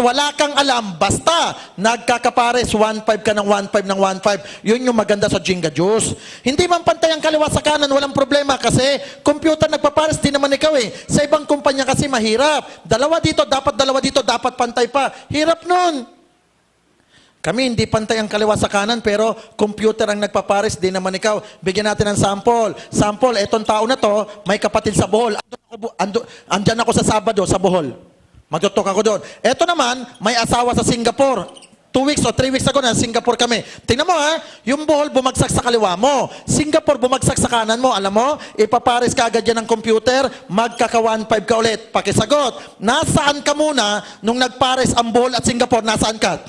wala kang alam, basta nagkakapares, 1.5 ka ng 1.5 ng 1.5. Yun yung maganda sa Jenga Juice. Hindi man pantay ang kaliwa sa kanan, walang problema kasi computer nagpapares, di naman ikaw eh. Sa ibang kumpanya kasi mahirap. Dalawa dito, dapat pantay pa. Hirap nun. Kami hindi pantay ang kaliwa sa kanan pero computer ang nagpapares, di naman ikaw. Bigyan natin ng sample. Sample, etong tao na to, may kapatid sa Bohol. Andyan ako sa Sabado, sa Bohol. Magtutok ako doon. Eto naman, may asawa sa Singapore. 2 weeks o 3 weeks ago na Singapore kami. Tingnan mo ha, yung Bohol bumagsak sa kaliwa mo. Singapore bumagsak sa kanan mo. Alam mo, ipapares ka agad yan ng computer, magkaka 1.5 ka ulit. Pakisagot, nasaan ka muna nung nagpares ang Bohol at Singapore? Nasaan ka?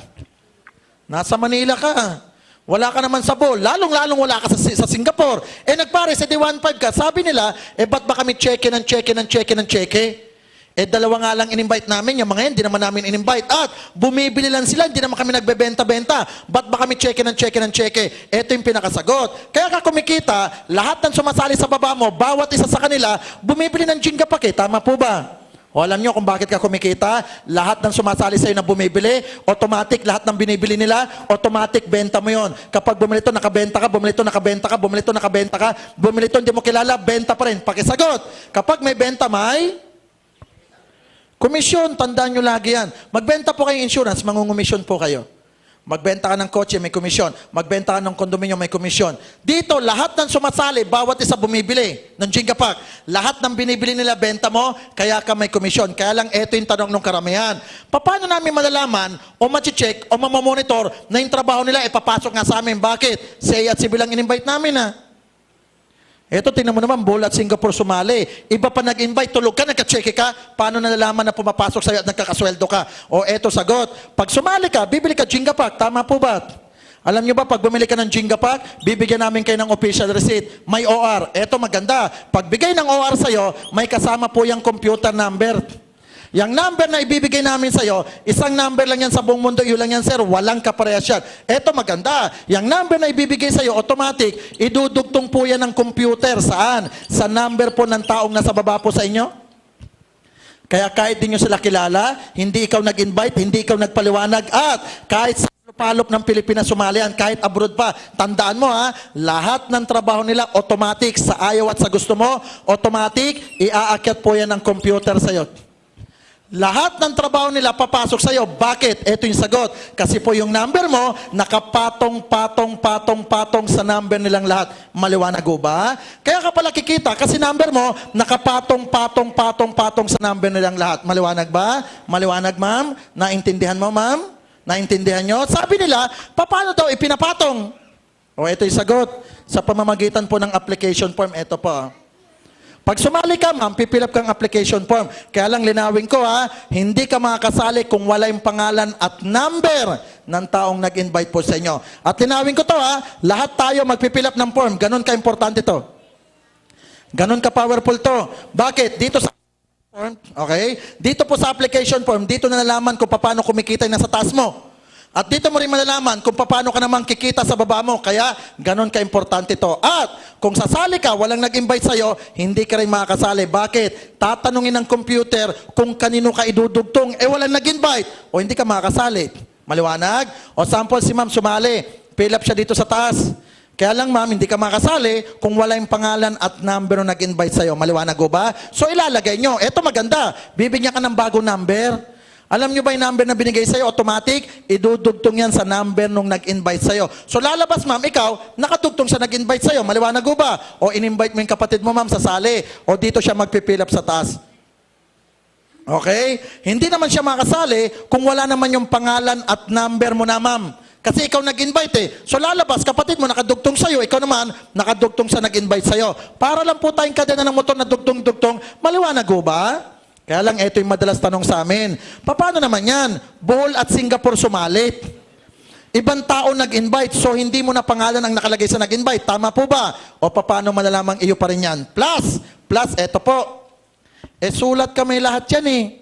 Nasa Manila ka. Wala ka naman sa Bohol. Lalong-lalong wala ka sa Singapore. Nagpares, di 1.5 ka. Sabi nila, ba't ba kami check-in? Dalawa nga lang in-invite namin. Yung mga yan, hindi naman namin in-invite. At bumibili lang sila, hindi naman kami nagbebenta-benta. Ba't ba kami check-in? Ito yung pinakasagot. Kaya ka kumikita, lahat ng sumasali sa baba mo, bawat isa sa kanila, bumibili ng Jenga pack. Tama po ba? O alam nyo kung bakit ka kumikita? Lahat ng sumasali sa'yo na bumibili, automatic, lahat ng binibili nila, automatic, benta mo yon. Kapag bumili ito, nakabenta ka, bumili ito, nakabenta ka, bumili ito, nakabenta ka, bumili ito, hindi mo kilala, benta pa rin. Pakisagot. Kapag may benta, may komisyon. Tandaan nyo lagi yan. Magbenta po kayo insurance, mangungumisyon po kayo. Magbenta ka ng kotse, may komisyon. Magbenta ka ng kondominyo, may komisyon. Dito, lahat ng sumasali, bawat isa bumibili ng Jenga pack. Lahat ng binibili nila, benta mo, kaya ka may komisyon. Kaya lang, eto yung tanong ng karamihan. Paano namin malalaman o machi-check o mamamonitor na yung trabaho nila ipapasok nga sa amin? Bakit? Si A at si B lang in-invite namin Eto, tingnan mo naman, Bohol at Singapore sumali. Iba pa nag-invite, tulog ka, nagka-check ka. Paano nalalaman na pumapasok sa'yo at nagkakasweldo ka? O eto, sagot. Pag sumali ka, bibili ka Jenga pack. Tama po ba? Alam nyo ba, pag bumili ka ng Jenga pack, bibigyan namin kayo ng official receipt. May OR. Eto, maganda. Pag bigay ng OR sa'yo, may kasama po yung computer number. Yung number na ibibigay namin sa'yo, isang number lang yan sa buong mundo, yun lang yan sir, walang kaparehas yan. Eto maganda, yung number na ibibigay sa'yo, automatic, idudugtong po yan ng computer. Saan? Sa number po ng taong nasa baba po sa inyo. Kaya kahit di nyo sila kilala, hindi ikaw nag-invite, hindi ikaw nagpaliwanag, at kahit sa palop ng Pilipinas sumalian, kahit abroad pa, tandaan mo lahat ng trabaho nila, automatic, sa ayaw at sa gusto mo, automatic, iaakyat po yan ng computer sa'yo. Lahat ng trabaho nila papasok sa iyo. Bakit? Ito yung sagot. Kasi po yung number mo, nakapatong sa number nilang lahat. Maliwanag ba? Kaya ka pala kikita, kasi number mo, nakapatong sa number nilang lahat. Maliwanag ba? Maliwanag, ma'am? Naintindihan mo, ma'am? Naintindihan nyo? Sabi nila, paano daw ipinapatong? O, ito yung sagot. Sa pamamagitan po ng application form, ito po. Pag sumali ka, ma'am, pipilap kang application form. Kaya lang linawin ko hindi ka makakasali kung wala yung pangalan at number ng taong nag-invite po sa inyo. At linawin ko to lahat tayo magpipilap ng form. Ganon ka-importante to. Ganon ka-powerful to. Bakit? Dito sa form, okay? Dito po sa application form, dito na nalaman kung paano kumikita yung nasa taas mo. At dito mo rin malalaman kung paano ka naman kikita sa baba mo. Kaya, ganon ka-importante to. At, kung sasali ka, walang nag-invite sa'yo, hindi ka rin makakasali. Bakit? Tatanungin ng computer kung kanino ka idudugtong. Walang nag-invite. O hindi ka makakasali. Maliwanag? O sample si ma'am sumali. Fill up siya dito sa taas. Kaya lang ma'am, hindi ka makasali kung wala yung pangalan at number na nag-invite sa'yo. Maliwanag ba? So ilalagay nyo. Ito maganda. Bibigyan ka ng bagong number. Alam nyo ba yung number na binigay sa'yo? Automatic, idudugtong yan sa number nung nag-invite sa'yo. So lalabas ma'am, ikaw, nakadugtong sa nag-invite sa'yo. Maliwanag ba? O in-invite mo yung kapatid mo ma'am, sasali. O dito siya magpipilap sa taas. Okay? Hindi naman siya makasali kung wala naman yung pangalan at number mo na ma'am. Kasi ikaw nag-invite So lalabas, kapatid mo nakadugtong sa'yo, ikaw naman nakadugtong sa nag-invite sa'yo. Para lang po tayong kadena ng motor na dugtong-dugtong. Maliwanag ba? Kaya lang, ito yung madalas tanong sa amin. Paano naman yan? Bohol at Singapore sumalit. Ibang tao nag-invite, so hindi mo na pangalan ang nakalagay sa nag-invite. Tama po ba? O paano malalamang iyo pa rin yan? Plus, eto po. Sulat kamay lahat yan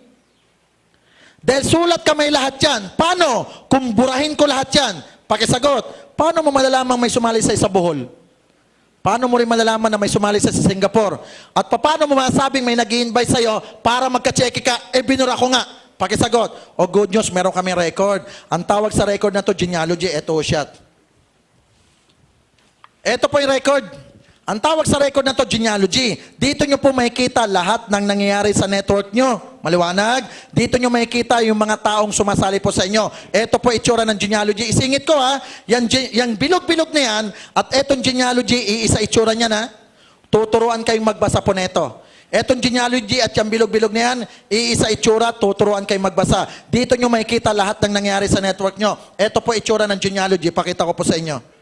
Dahil sulat kamay lahat yan, paano? Kung burahin ko lahat yan, pakisagot, paano mo malalamang may sumali sa Bohol? Paano mo rin malalaman na may sumali sa Singapore? At paano mo masabing may nag-i-invite sa'yo para magka-check ka, binura ko nga. Pakisagot. O good news, meron kami record. Ang tawag sa record na to, genealogy, eto siya. Ito po yung record. Ang tawag sa record na to, genealogy. Dito nyo po makikita lahat ng nangyayari sa network nyo. Maliwanag? Dito nyo makikita yung mga taong sumasali po sa inyo. Ito po itsura ng genealogy. Isingit ko ha, yung bilog-bilog na yan, at etong genealogy, iisa itsura niya na. Tuturuan kayong magbasa po neto. Etong genealogy at yung bilog-bilog na yan, iisa itsura, tuturuan kayong magbasa. Dito nyo makikita lahat ng nangyayari sa network nyo. Ito po itsura ng genealogy, pakita ko po sa inyo.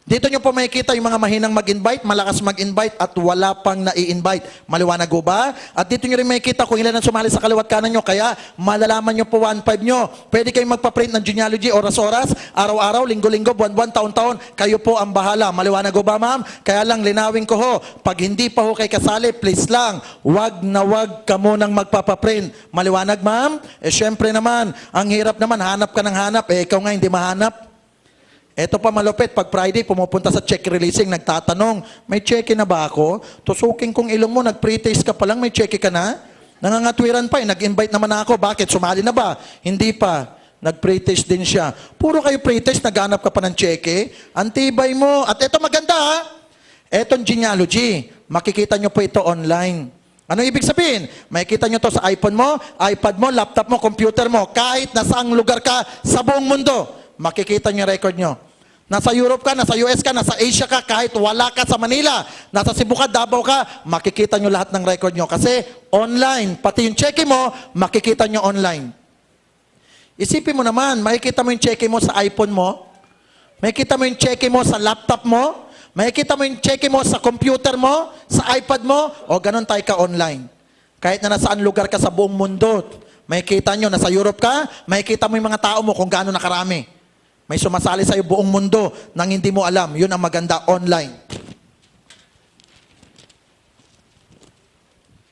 Dito nyo po makikita yung mga mahinang mag-invite, malakas mag-invite, at wala pang nai-invite. Maliwanag po ba? At dito nyo rin makikita kung ilan ang sumali sa kaliwat kanan nyo. Kaya malalaman nyo po 1.5 nyo. Pwede kayong magpa-print ng genealogy oras-oras, araw-araw, linggo-linggo, buwan-buwan, taon-taon. Kayo po ang bahala. Maliwanag po ba, ma'am? Kaya lang linawin ko ho, pag hindi pa ho kayo kasali, please lang, wag na wag ka munang magpapaprint. Maliwanag, ma'am? Syempre naman, ang hirap naman, hanap ka ng hanap, ikaw nga hindi mahanap. Ito pa malupit, pag Friday, pumupunta sa check releasing, nagtatanong, may cheque na ba ako? Tusukin kong ilong mo, nag-pre-taste ka pa lang, may cheque ka na? Nangangatwiran pa nag-invite naman ako. Bakit? Sumali na ba? Hindi pa. Nag-pre-taste din siya. Puro kayo pre-taste, naghanap ka pa ng cheque. Antibay mo. At ito maganda ha. Etong genealogy, makikita nyo po ito online. Ano ibig sabihin? Makikita nyo to sa iPhone mo, iPad mo, laptop mo, computer mo. Kahit nasaang lugar ka sa buong mundo, makikita nyo yung record nyo. Nasa Europe ka, nasa US ka, nasa Asia ka, kahit wala ka sa Manila, nasa Cebu ka, Davao ka, makikita nyo lahat ng record nyo. Kasi online, pati yung cheque mo, makikita nyo online. Isipin mo naman, makikita mo yung cheque mo sa iPhone mo, makikita mo yung cheque mo sa laptop mo, makikita mo yung cheque mo sa computer mo, sa iPad mo, o ganun tayo ka online. Kahit na nasaan lugar ka sa buong mundo, makikita nyo, nasa Europe ka, makikita mo yung mga tao mo kung gaano nakarami. May sumasali sa'yo buong mundo nang hindi mo alam. Yun ang maganda online.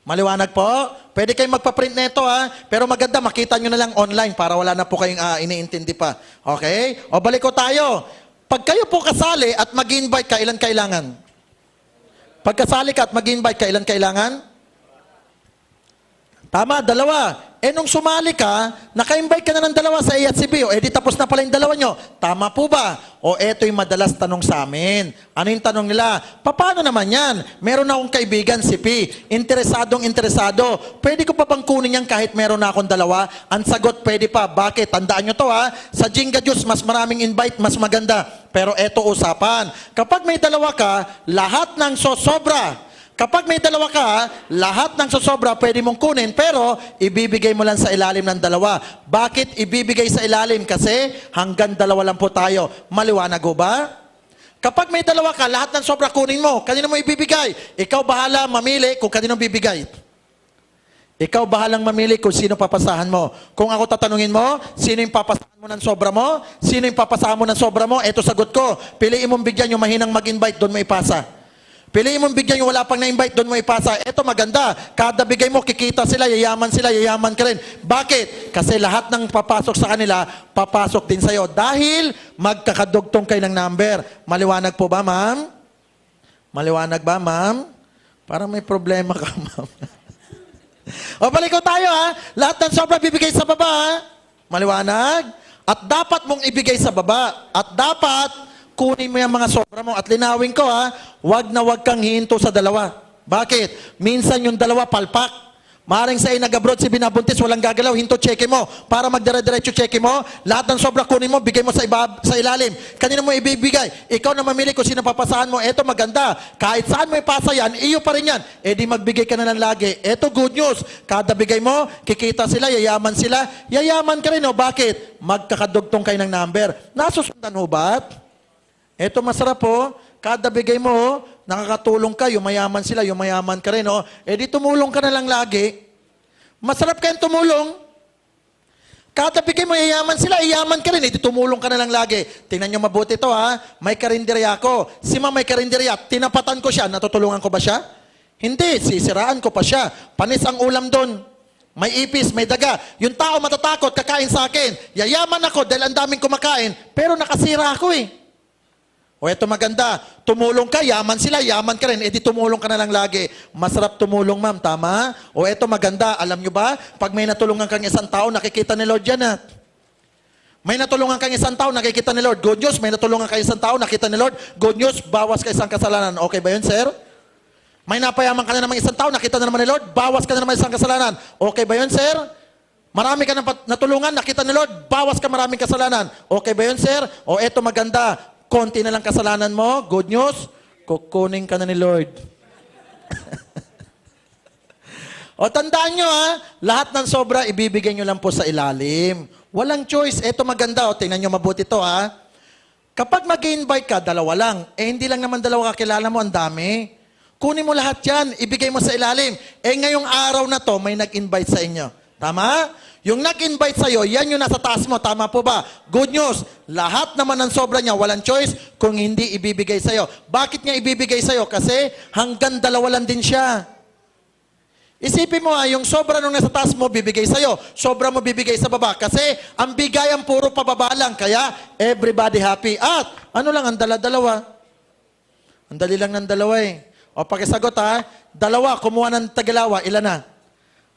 Maliwanag po? Pwede kayong magpa-print nito ha. Pero maganda, makita nyo na lang online para wala na po kayong iniintindi pa. Okay? O balik ko tayo. Pag kayo po kasali at mag-invite, kailan kailangan? Pag kasali ka at mag-invite, kailan kailangan? Tama, dalawa. Nung sumali ka, naka-invite ka na ng dalawa sa A at si B, o di tapos na pala yung dalawa nyo. Tama po ba? O eto yung madalas tanong sa amin. Ano yung tanong nila? Paano naman yan? Meron akong kaibigan si P. Interesadong interesado. Pwede ko pa bang kunin yan kahit meron na akong dalawa? Ang sagot, pwede pa. Bakit? Tandaan nyo to ha. Sa Jinga Juice, mas maraming invite, mas maganda. Pero eto usapan. Kapag may dalawa ka, lahat ng sosobra. Kapag may dalawa ka, lahat ng sosobra pwede mong kunin, pero ibibigay mo lang sa ilalim ng dalawa. Bakit ibibigay sa ilalim? Kasi hanggang dalawa lang po tayo. Maliwanag ho ba? Kapag may dalawa ka, lahat ng sobra kunin mo. Kanino mo ibibigay? Ikaw bahala mamili kung kanino bibigay. Ikaw bahalang mamili kung sino papasahan mo. Kung ako tatanungin mo, sino yung papasahan mo ng sobra mo? Sino yung papasahan mo ng sobra mo? Eto sagot ko. Piliin mong bigyan yung mahinang mag-invite, doon mo ipasa. Piliin mong bigyan yung wala pang na-invite, doon mo ipasa. Ito maganda. Kada bigay mo, kikita sila, yayaman ka rin. Bakit? Kasi lahat ng papasok sa kanila, papasok din sa'yo. Dahil magkakadugtong kayo ng number. Maliwanag po ba, ma'am? Maliwanag ba, ma'am? Parang may problema ka, ma'am. O, balik ko tayo, ha? Lahat ng sobra bibigay sa baba, ha? Maliwanag? At dapat mong ibigay sa baba. At dapat kunin mo yung mga sobra mo. At linawin ko ha, wag na wag kang hihinto sa dalawa. Bakit? Minsan yung dalawa palpak. Maring sa nag-abroad si binabuntis, walang gagalaw, hinto cheque mo. Para magdire-diretso cheque mo, lahat ng sobra kunin mo, bigay mo sa ilalim. Kanino mo ibibigay? Ikaw na mamili kung sino papasahan mo. Eto maganda. Kahit saan mo ipasa yan, iyo pa rin yan. E di magbigay ka na lang lagi. Eto good news. Kada bigay mo, kikita sila, yayaman sila. Yayaman ka rin o. Bakit? Magkakadugtong kayo ng number. Nasusundan ho ba? Eto masarap po, kada bigay mo, nakakatulong ka, yumayaman sila, yumayaman ka rin. Oh. Eh di tumulong ka na lang lagi. Masarap kayong tumulong. Kada bigay mo, yayaman sila, yayaman ka rin. Eh di tumulong ka na lang lagi. Tingnan nyo mabuti to ha, may karinderya ako. Si ma'am may karinderya, tinapatan ko siya, natutulungan ko ba siya? Hindi, sisiraan ko pa siya. Panis ang ulam doon. May ipis, may daga. Yung tao matatakot, kakain sa akin. Yayaman ako dahil ang daming kumakain, pero nakasira ako eh. O eto maganda, tumulong ka, yaman sila, yaman ka rin, edi tumulong ka na lang lagi. Masarap tumulong, ma'am, tama? O eto maganda, alam nyo ba, pag may natulungan kang isang tao, nakikita ni Lord yan, ha? May natulungan kang isang tao, nakikita ni Lord, good news. May natulungan kang isang tao, nakita ni Lord, good news, bawas ka isang kasalanan. Okay ba yun, sir? May napayaman ka na naman isang tao, nakita na naman ni Lord, bawas ka na naman isang kasalanan. Okay ba yun, sir? Marami ka na natulungan, nakita ni Lord, bawas ka maraming kasalanan. Okay ba yun, sir? O eto maganda, konti na lang kasalanan mo, good news, kukunin ka na ni Lord. O tandaan nyo ha, lahat ng sobra ibibigay nyo lang po sa ilalim. Walang choice. Eto maganda, o tingnan nyo mabuti to ha. Kapag mag-invite ka, dalawa lang. Hindi lang naman dalawa kakilala mo, ang dami. Kunin mo lahat yan, ibigay mo sa ilalim. Ngayong araw na to, may nag-invite sa inyo. Tama? Yung nag-invite sa'yo, yan yung nasa taas mo. Tama po ba? Good news. Lahat naman ng sobra niya, walang choice kung hindi ibibigay sa'yo. Bakit niya ibibigay sa'yo? Kasi hanggang dalawa lang din siya. Isipin mo yung sobra nung nasa taas mo, bibigay sa'yo. Sobra mo bibigay sa baba. Kasi ang bigayan puro pababa lang. Kaya everybody happy. At ano lang, ang dala-dalawa. Ang dali lang ng dalawa eh. O pakisagot ha, dalawa, kumuha ng Tagalawa, ilan na?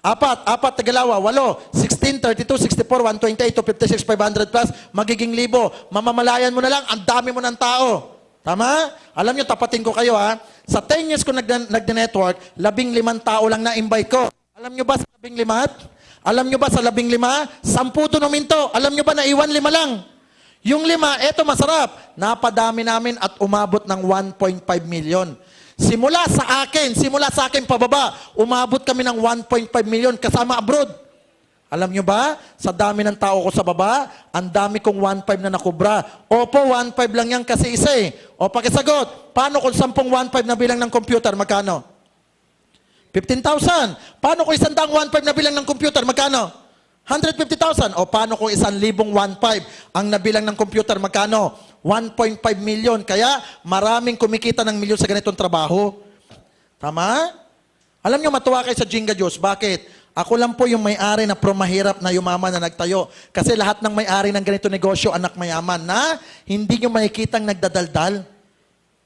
Apat Tagalawa, 8, 16, 32, 64, 128, 256, 500 plus, magiging 1,000. Mamamalayan mo na lang, ang dami mo ng tao. Tama? Alam nyo, tapatin ko kayo ha. Sa 10 years ko nagde-network, 15 tao lang na-invite ko. Alam nyo ba sa 15? Alam nyo ba sa 15? 10 doon uminto. Alam nyo ba na iwan 5 lang? Yung 5, eto masarap. Napadami namin at umabot ng 1.5 million. Simula sa akin pababa, umabot kami ng 1.5 million kasama abroad. Alam nyo ba, sa dami ng tao ko sa baba, ang dami kong 1.5 na nakubra. Opo, 1.5 lang yan kasi isa eh. O pakisagot, paano kung 10 1.5 na bilang ng computer, magkano? 15,000. Paano kung 100 1.5 na bilang ng computer, magkano? 150,000. O paano kung 1,000 1.5 ang nabilang ng computer, magkano? 1.5 million. Kaya maraming kumikita ng milyon sa ganitong trabaho. Tama? Alam nyo, matuwa kayo sa Jinga Diyos. Bakit? Ako lang po yung may-ari na promahirap na yumaman na nagtayo. Kasi lahat ng may-ari ng ganito negosyo, anak mayaman, na hindi nyo makikitang nagdadaldal.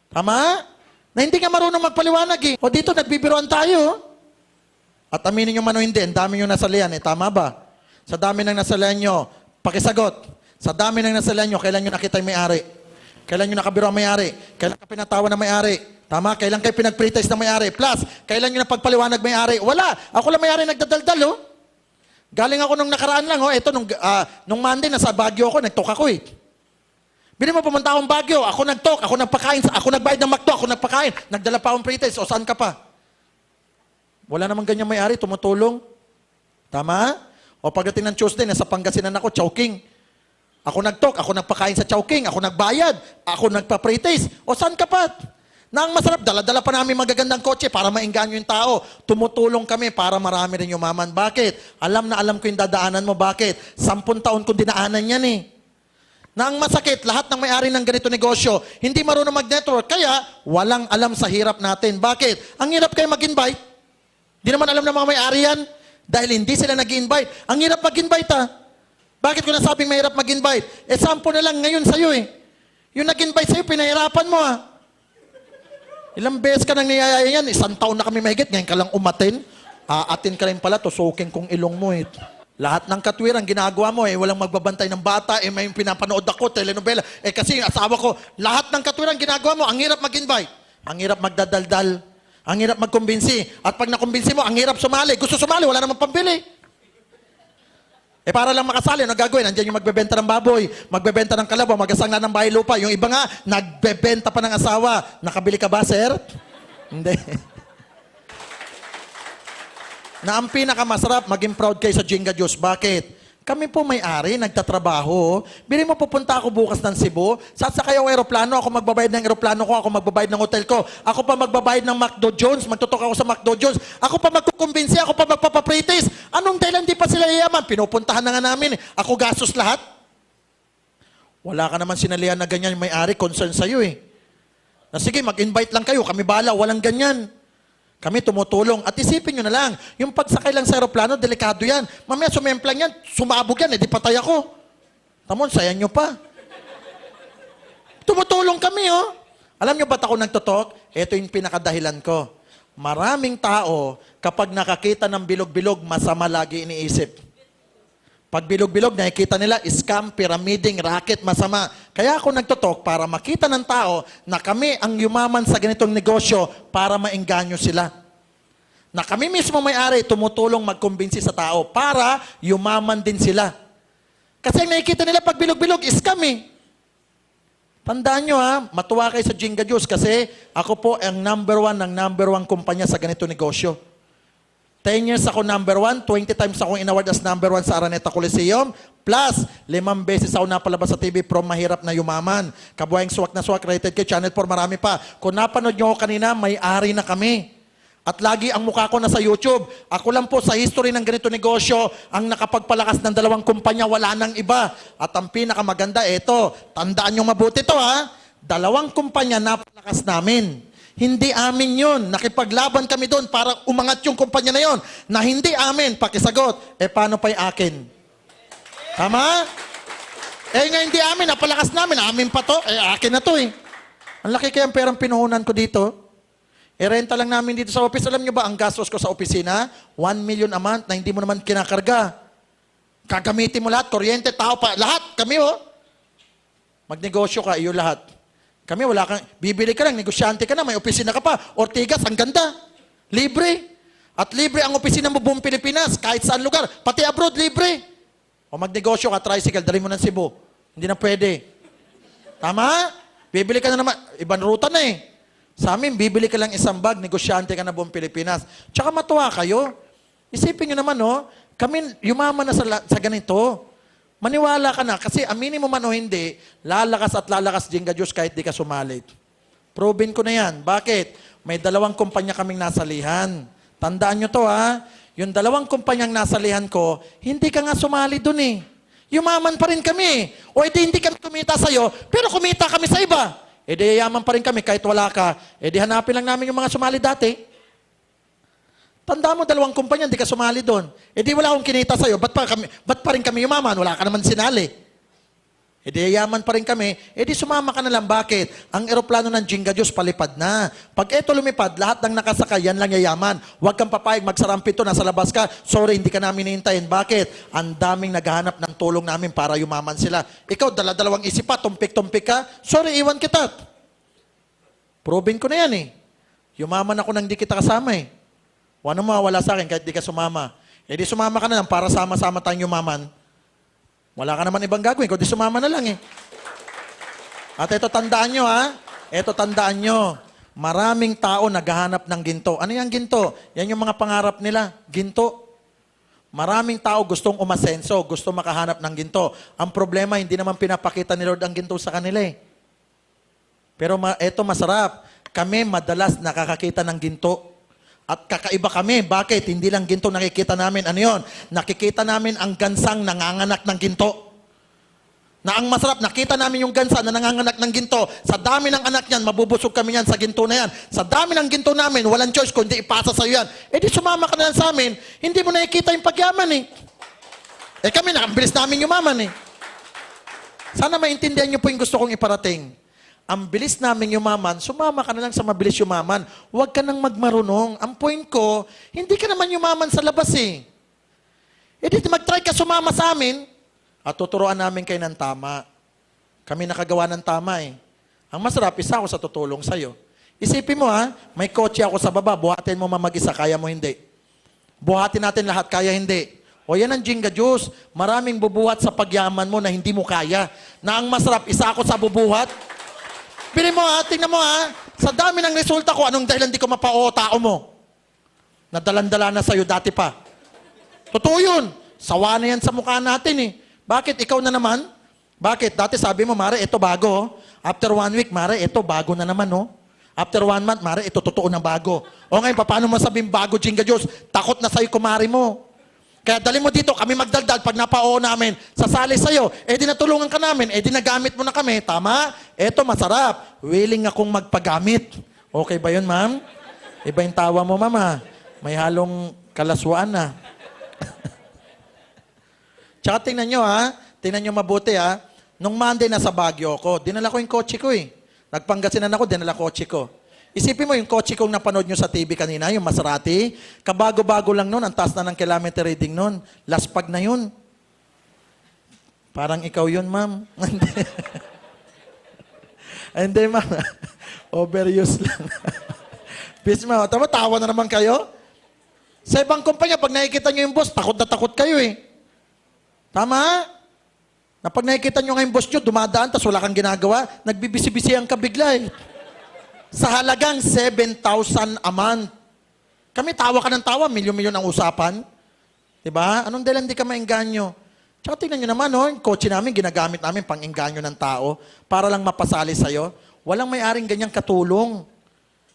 Tama? Na hindi nga marunong magpaliwanag eh. O dito, nagbibiroan tayo. At aminin nyo man o hindi, ang dami nyo nasalihan eh. Tama ba? Sa dami ng nasalihan nyo, pakisagot. Sa dami ng nasalihan nyo, kailan nyo nakita yung may-ari? Kailan nyo nakabiro ang may-ari? Kailan ka pinatawa ng may-ari? Tama? Kailan kayo pinag-pretest ng may-ari? Plus, kailan nyo napagpaliwanag may-ari? Wala. Ako lang may-ari nagdadaldal, oh. Galing ako nung nakaraan lang, oh. Ito, nung Monday, nasa Baguio ako, nagtok ako, eh. Bili mo, pumunta akong Baguio. Ako nagtok, ako nagpakain, ako nagbayad ng McDo, ako nagpakain. Nagdala pa akong pretest. O, saan ka pa? Wala namang ganyan may-ari, tumutulong. Tama? O, pagdating ng Tuesday, nasa Pangasinan ako, Chowking. Ako nagtok, ako nagpakain sa Chowking, ako nagbayad, ako nagpa-pretest. O, saan ka pa? Na ang masarap, dala-dala pa namin magagandang kotse para maingganyo yung tao. Tumutulong kami para marami rin yumaman. Bakit? Alam na alam ko yung dadaanan mo. Bakit? 10 taon kong dinaanan yan eh. Na ang masakit, lahat ng may-ari ng ganito negosyo, hindi marunong mag-network. Kaya, walang alam sa hirap natin. Bakit? Ang hirap kayo mag-invite. Hindi naman alam ng mga may-ari yan. Dahil hindi sila nag-invite. Ang hirap mag-invite ha. Bakit ko nasabing mahirap mag-invite? 10 na lang ngayon sa'yo eh. Yung nag-invite sa'yo, pinahirapan mo ha. Ilang beses ka nang niyayaya yan, 1 taon na kami mahigit, ngayon ka lang umatin. Aatin ka rin pala, tusukin kong ilong mo eh. Lahat ng katwiran ginagawa mo eh, walang magbabantay ng bata, eh may pinapanood ako, telenovela. Eh kasi yung asawa ko, lahat ng katwiran ginagawa mo, ang hirap mag-invite. Ang hirap magdadaldal. Ang hirap magkumbinsi. At pag nakumbinsi mo, ang hirap sumali. Gusto sumali, wala namang pambili. Eh para lang makasali, ano gagawin? Nandiyan yung magbebenta ng baboy, magbebenta ng kalabaw, magasangla ng bahay lupa. Yung iba nga, nagbebenta pa ng asawa. Nakabili ka ba, sir? Hindi. Na ang pinakamasarap, maging proud kayo sa Jinga Diyos. Bakit? Kami po may-ari, nagtatrabaho. Bili mo, pupunta ako bukas ng Cebu. Sasakay ako aeroplano, ako magbabayad ng aeroplano ko, ako magbabayad ng hotel ko. Ako pa magbabayad ng McDo Jones, magtutok ako sa McDo Jones. Ako pa magkukumbinsi, ako pa magpapapritis. Anong dahilan di pa sila yayaman? Pinupuntahan na nga namin. Ako gastos lahat. Wala ka naman sinalihan na ganyan may-ari, concern sa'yo eh. Na sige, mag-invite lang kayo, kami bala, walang ganyan. Kami tumutulong. At isipin nyo na lang, yung pagsakay lang sa aeroplano, delikado yan. Mamaya sumemplang yan, sumabog yan, edi patay ako. Tamon, sayan nyo pa. Tumutulong kami, oh. Alam nyo ba't ako nagtutok? Ito yung pinakadahilan ko. Maraming tao, kapag nakakita ng bilog-bilog, masama lagi iniisip. Pag bilog-bilog, nakikita nila, scam, pyramiding, racket, masama. Kaya ako nagtutok para makita ng tao na kami ang yumaman sa ganitong negosyo para maengganyo sila. Na kami mismo may-ari, tumutulong magkumbinsi sa tao para yumaman din sila. Kasi nakikita nila pag bilog-bilog, scam eh. Tandaan nyo ha, matuwa kayo sa Jinga Juice kasi ako po ang number one kumpanya sa ganito negosyo. 10 years ako number 1, 20 times akong inaward as number 1 sa Araneta Coliseum, plus 5 beses ako napalabas sa TV from Mahirap na Yumaman. Kabuhayang Swak na Swak, rated kay Channel 4, marami pa. Kung napanood nyo ako kanina, may-ari na kami. At lagi ang mukha ko nasa YouTube. Ako lang po sa history ng ganito negosyo, ang nakapagpalakas ng 2 kumpanya, wala nang iba. At ang pinakamaganda, ito, tandaan nyo mabuti to ha, 2 kumpanya napalakas namin. Hindi amin yun. Nakipaglaban kami doon para umangat yung kumpanya na yon. Na hindi amin. Pakisagot, paano pa yung akin? Tama? Nga hindi amin, napalakas namin. Amin pa to, akin na to eh. Ang laki kaya ang perang pinuhunan ko dito. Renta lang namin dito sa office. Alam nyo ba, ang gastos ko sa opisina, 1 million a month na hindi mo naman kinakarga. Kagamitin mo lahat, kuryente, tao pa, lahat, kami oh. Magnegosyo ka, iyo lahat. Kami wala kang, bibili ka lang, negosyante ka na, may opisina ka pa. Ortigas, ang ganda. Libre. At libre ang opisina mo buong Pilipinas, kahit saan lugar. Pati abroad, libre. O magnegosyo ka, tricycle, dali mo ng Cebu. Hindi na pwede. Tama? Bibili ka na naman, ibang ruta na eh. Sa amin, bibili ka lang isang bag, negosyante ka na buong Pilipinas. Tsaka matuwa kayo. Isipin nyo naman, no? Kami, yumaman na sa ganito. Maniwala ka na, kasi aminin mo man o hindi, lalakas at lalakas Jinga Juice kahit di ka sumalit. Proven ko na yan. Bakit? May 2 kumpanya kaming nasalihan. Tandaan nyo to, ha? Yung 2 kumpanyang nasalihan ko, hindi ka nga sumali dun eh. Yumaman pa rin kami. O edi hindi kami kumita sa'yo, pero kumita kami sa iba. Di yaman pa rin kami kahit wala ka. Di hanapin lang namin yung mga sumali dati. Tanda mo, 2 kumpanya, hindi ka sumali doon. Di wala akong kinita sa'yo, ba't pa rin kami yumaman? Wala ka naman sinali. Di yaman pa rin kami. Di sumama ka na lang. Bakit? Ang eroplano ng Jinga Juice palipad na. Pag eto lumipad, lahat ng nakasakay, yan lang yayaman. Huwag kang papayag, magsarampito, nasa labas ka. Sorry, hindi ka namin hihintayin. Bakit? Ang daming naghahanap ng tulong namin para yumaman sila. Ikaw, dala-dalawang isip pa, tumpik-tumpik ka. Sorry, iwan kita. Proving ko na yan eh. Yumaman ako nang di kita kasama eh. Ano mawawala sa akin kahit di ka sumama. Di sumama ka na lang para sama-sama tayong yumaman. Wala ka naman ibang gagawin, kundi sumama na lang eh. At ito tandaan nyo ha, ito tandaan nyo, maraming tao naghahanap ng ginto. Ano yung ginto? Yan yung mga pangarap nila, ginto. Maraming tao gustong umasenso, gusto makahanap ng ginto. Ang problema, hindi naman pinapakita ni Lord ang ginto sa kanila eh. Pero ito masarap, kami madalas nakakakita ng ginto. At kakaiba kami. Bakit? Hindi lang ginto nakikita namin. Ano yun? Nakikita namin ang gansang nanganganak ng ginto. Na ang masarap, nakita namin yung gansa na nanganganak ng ginto. Sa dami ng anak niyan, mabubusog kami yan sa ginto na yan. Sa dami ng ginto namin, walang choice kundi ipasa sa'yo yan. Di sumama ka na lang sa amin, hindi mo nakikita yung pagyaman eh. Kami, nakabilis namin yumaman eh. Sana maintindihan niyo po yung gusto kong iparating. Ang bilis namin yumaman, sumama ka na lang sa mabilis yumaman. Huwag ka nang magmarunong. Ang point ko, hindi ka naman yumaman sa labas eh. Di mag-try ka sumama sa amin at tuturuan namin kayo ng tama. Kami nakagawa ng tama eh. Ang masarap, isa ako sa tutulong sa'yo. Isipin mo ha, may kotse ako sa baba, buhatin mo mag-isa, kaya mo hindi. Buhatin natin lahat, kaya hindi. O yan ang Jinga Juice. Maraming bubuhat sa pagyaman mo na hindi mo kaya. Na ang masarap, isa ako sa bubuhat. Pili mo ha, tingnan mo ha, sa dami ng resulta ko, anong dahilan di ko mapao tao mo? Nadalandala na sa'yo dati pa. Totoo yun. Sawa na yan sa mukha natin eh. Bakit? Ikaw na naman? Bakit? Dati sabi mo, Mare, ito bago. Oh. After 1 week, Mare, ito bago na naman. Oh. After 1 month, Mare, ito totoo na bago. O ngayon, paano mo sabihin bago, Jinga Juice? Takot na sa'yo kumari mo. Kaya dali mo dito, kami magdaldal, pag napao namin, sasali sa'yo, di natulungan ka namin, di nagamit mo na kami, tama? Eto, masarap. Willing akong magpagamit. Okay ba yun, ma'am? Iba yung tawa mo, mama. May halong kalaswaan na. Tsaka tingnan nyo, ha? Tingnan nyo mabuti, ha? Nung Monday, nasa Baguio ako. Dinala ko yung kotse ko eh. Nagpangasinan ako, dinala kotse ko. Isipin mo yung kotse kong napanood nyo sa TV kanina, yung Maserati. Kabago-bago lang nun, ang taas na ng kilometer reading nun. Laspag na yun. Parang ikaw yun, ma'am. Hindi, ma'am. Overuse lang. Peace, ma'am. Tawa na naman kayo. Sa ibang kumpanya, pag nakikita nyo yung boss, takot na takot kayo eh. Tama? Na pag nakikita nyo nga yung boss nyo, dumadaan, tas wala kang ginagawa, nagbibisi-bisihan ka bigla eh. Sa halagang 7,000 a month. Kami tawa ka ng tawa, milyon-milyon ang usapan. Diba? Anong dahilan di ka maengganyo? Tsaka tingnan nyo naman, yung kotse namin, ginagamit namin pang-engganyo ng tao para lang mapasali sa'yo. Walang may-aring ganyang katulong.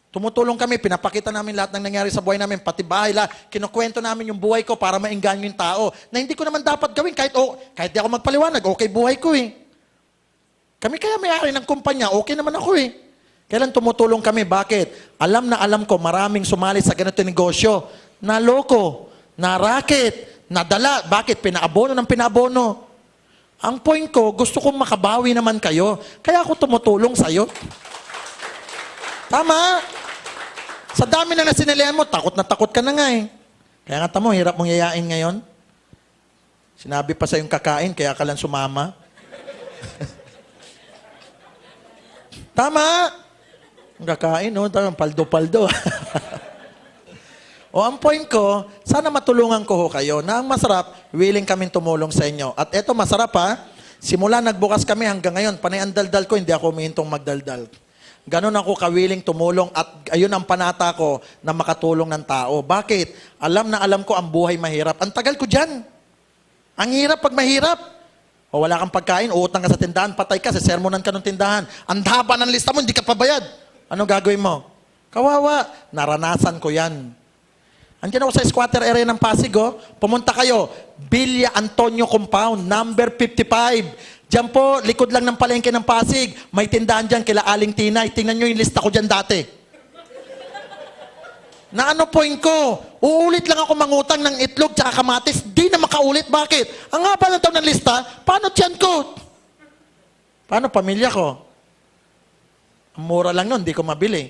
Tumutulong kami, pinapakita namin lahat ng nangyari sa buhay namin, pati bahay, kinukwento namin yung buhay ko para maengganyo yung tao na hindi ko naman dapat gawin kahit di ako magpaliwanag, okay buhay ko eh. Kami kaya may-ari ng kumpanya, okay naman ako eh. Kailan tumutulong kami? Bakit? Alam na alam ko, maraming sumali sa ganito negosyo. Naloko, na-racket, nadala. Bakit? Pinaabono ng pinaabono. Ang point ko, gusto kong makabawi naman kayo. Kaya ako tumutulong sa'yo. Tama? Sa dami na nasinalihan mo, takot na takot ka na nga eh. Kaya nga tamo, hirap mong yayain ngayon. Sinabi pa sa yung kakain, kaya ka lang sumama. Tama? Ang kakain, no? Paldo-paldo. O ang point ko, sana matulungan ko ho kayo na ang masarap, willing kaming tumulong sa inyo. At eto masarap ha, simula nagbukas kami hanggang ngayon, panay ang daldal ko, hindi ako humihintong magdaldal. Ganon ako kawiling tumulong at ayun ang panata ko na makatulong ng tao. Bakit? Alam na alam ko ang buhay mahirap. Ang tagal ko dyan. Ang hirap pag mahirap. O wala kang pagkain, uutang ka sa tindahan, patay ka, sermonan ka ng tindahan. Ang haba ng lista mo, hindi ka pabayad. Ano gagawin mo? Kawawa. Naranasan ko yan. Andiyan ako sa squatter area ng Pasig, oh. Pumunta kayo, Villa Antonio Compound, number 55. Diyan po, likod lang ng palengke ng Pasig. May tindahan dyan kila Aling Tinay. Tingnan nyo yung lista ko dyan dati. Na ano point ko? Uulit lang ako mangutang ng itlog tsaka kamatis. Di na makaulit. Bakit? Ang haba lang daw ng lista, paano tiyan ko? Paano pamilya ko? Ang mura lang nun, di ko mabili.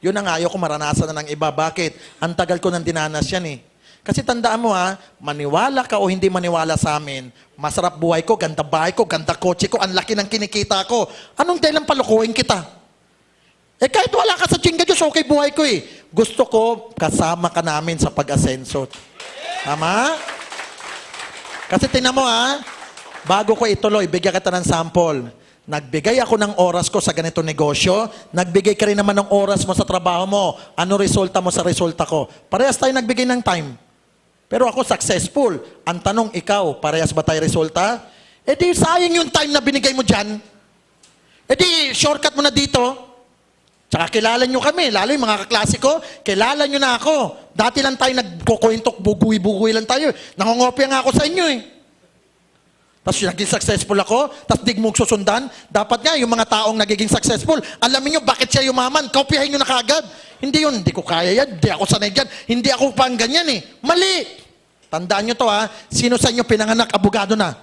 Yun ang ayaw ko maranasan na ng iba. Bakit? Ang tagal ko nang dinanas yan eh. Kasi tandaan mo ha, maniwala ka o hindi maniwala sa amin, masarap buhay ko, ganda bahay ko, ganda kotse ko, ang laki ng kinikita ko. Anong dahilan palukuhin kita? Eh kahit wala ka sa Chinga Diyos, okay buhay ko eh. Gusto ko kasama ka namin sa pag-asenso. Tama? Kasi tingnan mo ha, bago ko ituloy, bigyan kita ng sample. Nagbigay ako ng oras ko sa ganito negosyo, nagbigay ka rin naman ng oras mo sa trabaho mo. Ano resulta mo sa resulta ko? Parehas tayo nagbigay ng time. Pero ako successful. Ang tanong, ikaw, parehas ba tayo resulta? Eh di sayang yung time na binigay mo dyan. Eh di shortcut mo na dito. Tsaka kilala nyo kami, lalo yung mga kaklase ko, kilala nyo na ako. Dati lang tayo nagkukwintok, buguy-buguy lang tayo. Nangongopya nga ako sa inyo eh. Tapos naging successful ako, tapos di mo susundan. Dapat nga, yung mga taong nagiging successful, alamin nyo bakit siya yumaman, kopyahin nyo na kagad. Hindi yun, hindi ko kaya yan, hindi ako sanay dyan, hindi ako pang ganyan eh. Mali! Tandaan nyo to ha, sino sa inyo pinanganak, abogado na?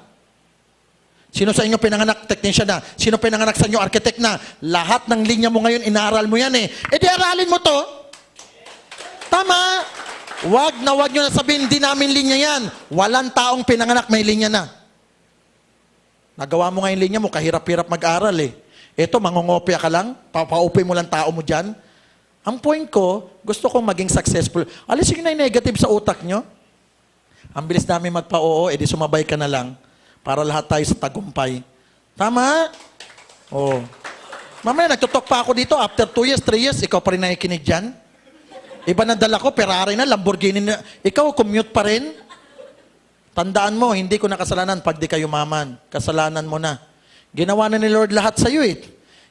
Sino sa inyo pinanganak, technician na? Sino pinanganak sa inyo, architect na? Lahat ng linya mo ngayon, inaaral mo yan eh. Eh di aralin mo to. Tama! Wag nyo na sabihin, hindi namin linya yan. Walang taong pinanganak, may linya na. Nagawa mo nga yung linya mo, kahirap-hirap mag-aral eh. Ito, mangongopya ka lang, papaupay mo lang tao mo dyan. Ang point ko, gusto kong maging successful. Alisin na yung negative sa utak nyo. Ang bilis namin magpa-oo, edi sumabay ka na lang para lahat tayo sa tagumpay. Tama? Oo. Mamaya, nagtutok pa ako dito, after 2 years, 3 years, ikaw pa rin nakikinig dyan. Iba na dala ko, Ferrari na, Lamborghini na. Ikaw, commute pa rin. Tandaan mo, hindi ko na kasalanan pag di kayo maman. Kasalanan mo na. Ginawa na ni Lord lahat sa'yo eh.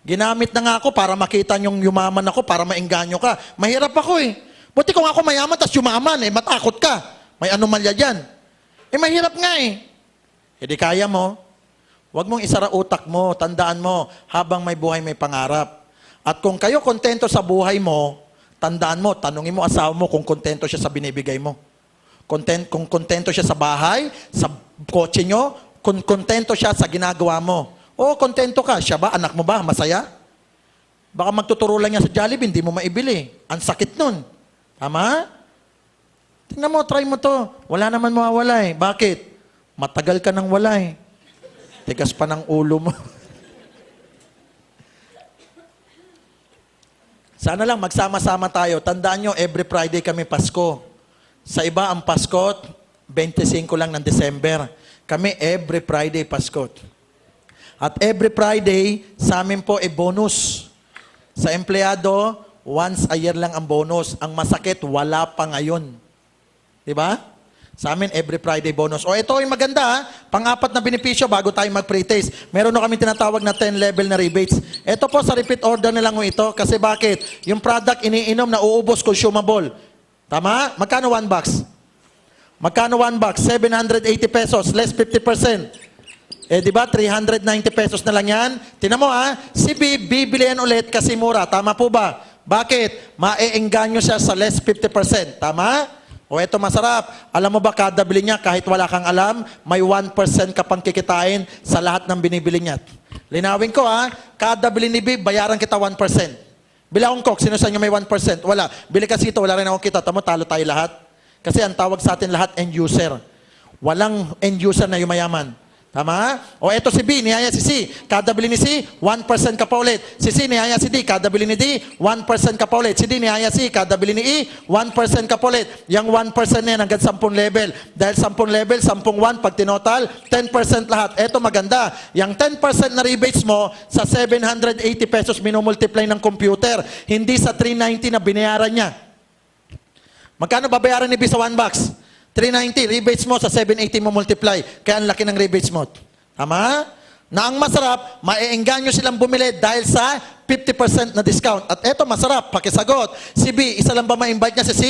Ginamit na nga ako para makita niyong yumaman ako, para maengganyo ka. Mahirap ako eh. Buti kung ako mayaman, tas yumaman eh, matakot ka. May anomalya dyan. Eh mahirap nga eh. E di kaya mo. Huwag mong isara utak mo. Tandaan mo, habang may buhay may pangarap. At kung kayo kontento sa buhay mo, tandaan mo, tanungin mo asawa mo kung kontento siya sa binibigay mo. Kung kontento siya sa bahay, sa kotse nyo, kung kontento siya sa ginagawa mo. Oo, kontento ka. Siya ba? Anak mo ba? Masaya? Baka magtuturo lang niya sa Jollibee, hindi mo maibili. Ang sakit nun. Tama? Tingnan mo, try mo to. Wala naman mawawala eh. Bakit? Matagal ka nang wala eh. Tigas pa ng ulo mo. Sana lang magsama-sama tayo. Tandaan nyo, every Friday kami Pasko. Sa iba, ang Pasko, 25 lang ng December. Kami, every Friday Pasko. At every Friday, sa amin po, bonus. Sa empleyado, once a year lang ang bonus. Ang masakit, wala pa ngayon. Diba? Sa amin, every Friday bonus. O ito yung maganda, ha? Pang-apat na benepisyo bago tayo mag-pre-taste. Meron na kami tinatawag na 10 level na rebates. Ito po sa repeat order na lang ito. Kasi bakit? Yung product iniinom na uubos, consumable. Tama? Magkano 1 box? Magkano 1 box? 780 pesos, less 50%. Di ba? 390 pesos na lang yan. Tinan mo ha, si B, bibilihan ulit kasi mura. Tama po ba? Bakit? Maeengganyo siya sa less 50%. Tama? O eto masarap. Alam mo ba, kada bili niya, kahit wala kang alam, may 1% ka pang kikitain sa lahat ng binibili niya. Linawin ko ha, kada bili ni B, bayaran kita 1%. Bili akong Coke, sino sa inyo may 1%? Wala. Bili kasi ito, wala rin akong kita. Tamo, talo tayo lahat. Kasi ang tawag sa atin lahat, end user. Walang end user na yumayaman. Tama? O eto si B, niyaya si C. Kada bili ni C, 1% ka pa ulit. Si C, niyaya si D. Kada bili ni D, 1% ka pa ulit. Si D, niyaya C. Kada bili ni E, 1% ka pa ulit. Yang 1% na yan hanggang 10 level. Dahil 10 level, 10 1, pag tinotal, 10% lahat. Eto maganda. Yang 10% na rebates mo, sa 780 pesos minumultiply ng computer. Hindi sa 390 na binayaran niya. Magkano babayaran ni B sa 1 box? 390, rebates mo sa 780 mo multiply. Kaya ang laki ng rebates mo. Tama? Na ang masarap, maeengganyo silang bumili dahil sa 50% na discount. At eto masarap, pakisagot. Si B, isa lang ba ma-invite niya si C?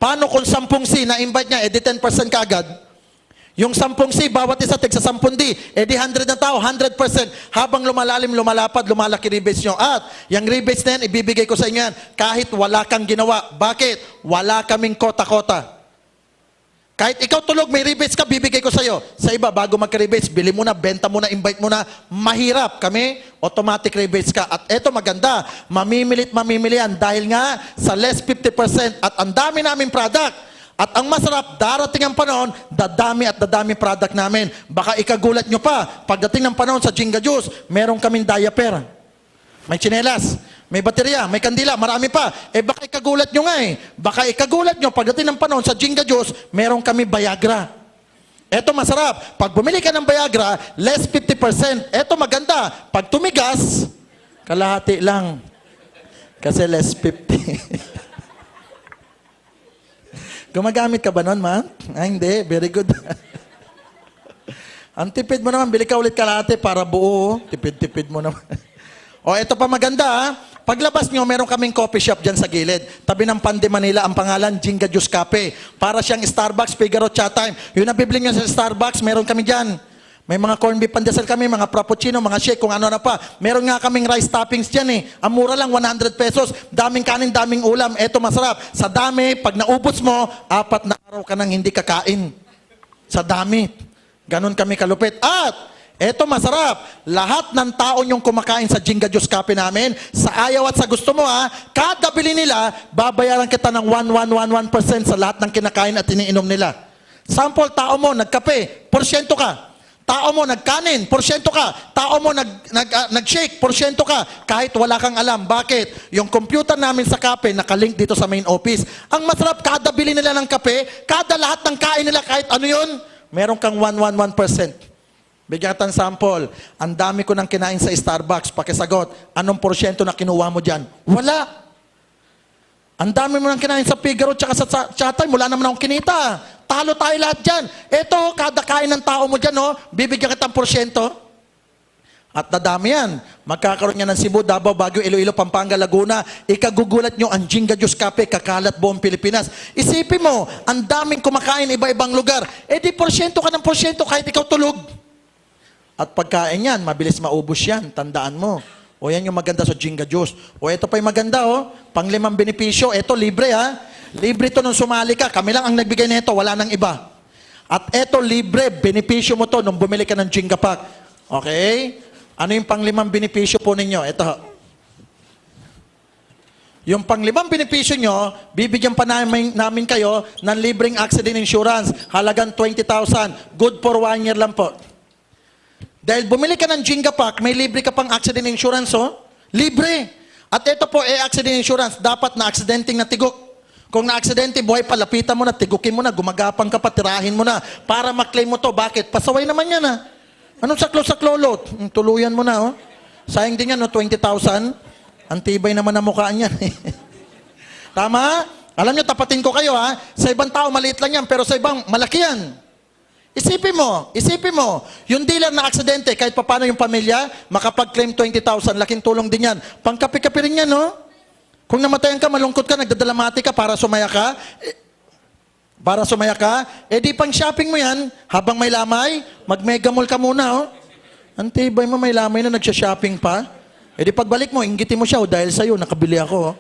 Paano kung 10 C na-invite niya, edi 10% kagad? Yung 10 C, bawat isa tig sa 10 D, edi 100 na tao, 100%. Habang lumalalim, lumalapad, lumalaki rebates nyo. At yung rebates na yan, ibibigay ko sa inyo yan, kahit wala kang ginawa. Bakit? Wala kaming kota-kota. Kahit ikaw tulog, may rebates ka, bibigay ko sa'yo. Sa iba, bago magka-rebates, bili mo na, benta mo na, invite mo na, mahirap. Kami, automatic rebates ka. At eto maganda, mamimili yan dahil nga sa less 50% at ang dami namin product. At ang masarap, darating ang panahon, dadami product namin. Baka ikagulat nyo pa, pagdating ng panahon sa Jinga Juice, meron kaming diaper. May tsinelas, may baterya, may kandila, marami pa. Baka ikagulat nyo nga eh. Baka ikagulat nyo, pagdating ng panahon sa Jinga Juice, meron kami Viagra. Eto masarap. Pag bumili ka ng Viagra, less 50%. Eto maganda. Pag tumigas, kalahati lang. Kasi less 50. Gumagamit ka ba nun, ma'am? Hindi. Very good. Ang tipid mo naman, bili ka ulit kalahati para buo. Tipid-tipid mo naman. O, ito pa maganda, ha? Paglabas nyo, meron kaming coffee shop dyan sa gilid. Tabi ng Pande Manila, ang pangalan, Jinga Juice Cafe. Para siyang Starbucks, Figaro, Chat Time. Yung nabibili nyo sa Starbucks, meron kami dyan. May mga corned beef pandesal kami, mga frappuccino, mga shake, kung ano na pa. Meron nga kaming rice toppings dyan eh. Ang mura lang, 100 pesos. Daming kanin, daming ulam. Eto masarap. Sa dami, pag naubos mo, 4 na araw ka nang hindi kakain. Sa dami. Ganon kami kalupit. At eto masarap. Lahat ng tao yung kumakain sa Jinga Juice Cafe namin, sa ayaw at sa gusto mo ha, kada bili nila, babayaran kita ng 1,111% sa lahat ng kinakain at iniinom nila. Sample, tao mo, nagkape, porsyento ka. Tao mo, nagkanin, porsyento ka. Tao mo, nag-shake, porsyento ka. Kahit wala kang alam. Bakit? Yung computer namin sa kape, nakalink dito sa main office. Ang masarap, kada bili nila ng kape, kada lahat ng kain nila, kahit ano yun, meron kang 111%. Bigyan kita ng sample. Ang dami ko nang kinain sa Starbucks. Pakisagot, anong porsyento na kinuha mo dyan? Wala. Ang dami mo nang kinain sa Figaro tsaka sa Chat Time. Wala naman akong kinita. Talo tayo lahat dyan. Ito, kada kain ng tao mo dyan, no? Bibigyan kita ng porsyento. At dadami yan. Magkakaroon yan ng Cebu, Davao, Baguio, Iloilo, Pampanga, Laguna. Ikagugulat nyo ang Jinga Juice Cafe, kakalat buong Pilipinas. Isipin mo, ang daming kumakain iba-ibang lugar. Di porsyento ka ng porsyento kahit ikaw tulog. At pagkain yan, mabilis maubos yan. Tandaan mo. O yan yung maganda sa Jinga Juice. O ito pa yung maganda, oh. Pang-5 benepisyo. Ito, libre, ha. Libre to nung sumali ka. Kami lang ang nagbigay nito. Wala nang iba. At ito, libre. Benepisyo mo to nung bumili ka ng Jinga Pack. Okay? Ano yung panglimang benepisyo po ninyo? Ito. Yung panglimang benepisyo nyo, bibigyan pa namin kayo ng libreng accident insurance. Halagang 20,000. Good for 1 year lang po. Dahil bumili ka ng Jenga Pack, may libre ka pang accident insurance, oh. Libre. At ito po, accident insurance, dapat na aksidenteng na tigok. Kung na-aksidente, buhay pa, lapitan mo na, tigukin mo na, gumagapang ka pa, tirahin mo na, para maklaim mo to. Bakit? Pasaway naman yan, ha? Anong saklo-saklolot? Tuluyan mo na, oh. Sayang din yan, no? 20,000. Ang tibay naman ang mukha niyan. Tama? Alam nyo, tapatin ko kayo, ha? Sa ibang tao, maliit lang yan, pero sa ibang, malaki yan. Isipin mo, yung dealer na aksidente, kahit papano yung pamilya, makapag-claim 20,000, laking tulong din yan. Pangkapi-kapi rin yan, no? Kung namatayan ka, malungkot ka, nagdadalamati ka para sumaya ka, di pang shopping mo yan, habang may lamay, mag-mega mall ka muna, oh. Antibay mo, may lamay na nagsha-shopping pa. Di pagbalik mo, inggitin mo siya, oh, dahil sa'yo, nakabili ako, oh.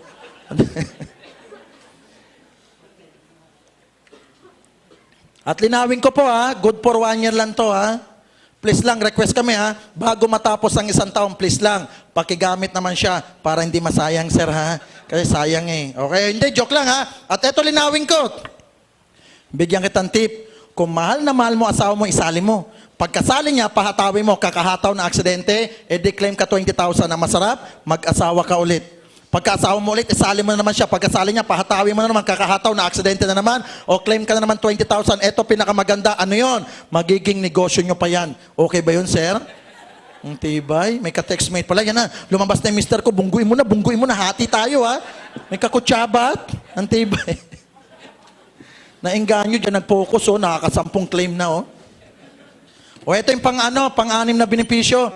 At linawin ko po, ha, good for 1 year lang to, ha. Please lang, request kami, ha, bago matapos ang 1 taon, please lang, pakigamit naman siya para hindi masayang, sir, ha. Kasi sayang eh. Okay, hindi, joke lang, ha. At eto linawin ko. Bigyan kitang tip. Kung mahal na mahal mo asawa mo, isali mo. Pagkasali niya, pahatawin mo, kakahataw na aksidente, declaim ka 20,000 na masarap, mag-asawa ka ulit. Pagkasawa mo ulit, isali mo na naman siya. Pagkasali niya, pahatawin mo na naman, kakahataw na aksidente na naman, o claim ka na naman 20,000. Ito pinakamaganda. Ano yon? Magiging negosyo nyo pa yan. Okay ba yun, sir? Ang tibay. May ka-textmate pala. Yan na. Lumabas na yung mister ko. Bungguin mo na. Hati tayo, ha? May kakutsabat. Ang tibay. Naengganyo dyan, nag-focus, oh. Nakakasampung claim na, oh. O ito yung pang-anim na benepisyo.